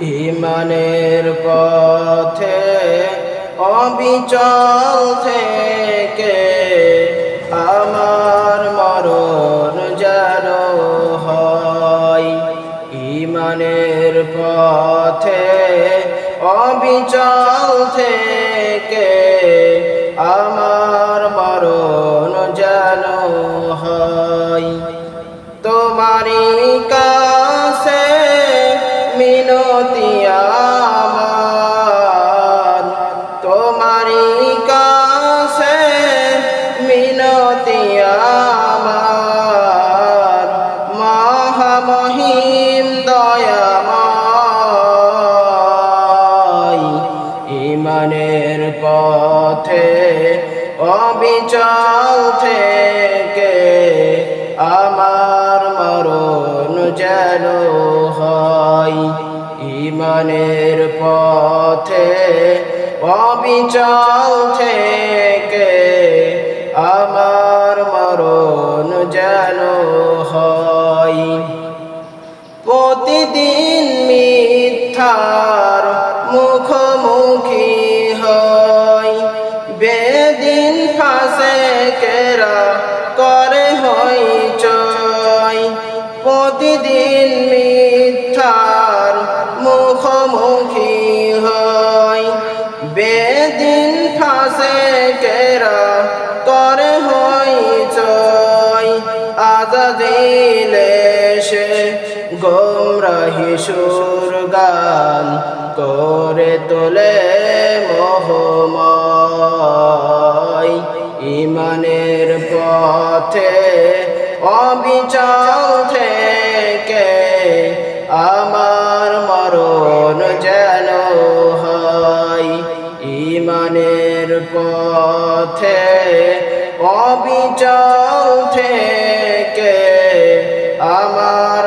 ইমানের পথে অবিচল থেকে আমার মরণ যেন হয়। ইমানের পথে অবিচল থেকে আমার মরণ যেন হয়। তোমারই কাছে মিনতি আমার, তোমারই কাছে মিনতি আমার, মহামহিম দয়াময়। ইমানের পথে অবিচল থেকে আমার মরণ যেন হয়। ইমানের পথে অবিচল থেকে আমার মরণ যেন হয়। প্রতিদিন মিথ্যার মুখোমুখি হয়, বেদিন ফাসেকেরা করে হইচই। প্রতিদিন মিথ্যার মুখোমুখি হয়, বেদিন ফাসেকেরা করে হইচই। আজাদিল এসে গোমরাহি সুর গান করে তোলে মোহময়। ইমানের পথে অবিচল থেকে আমার মরণ যেন হয়। ইমানের পথে অবিচল থেকে আমার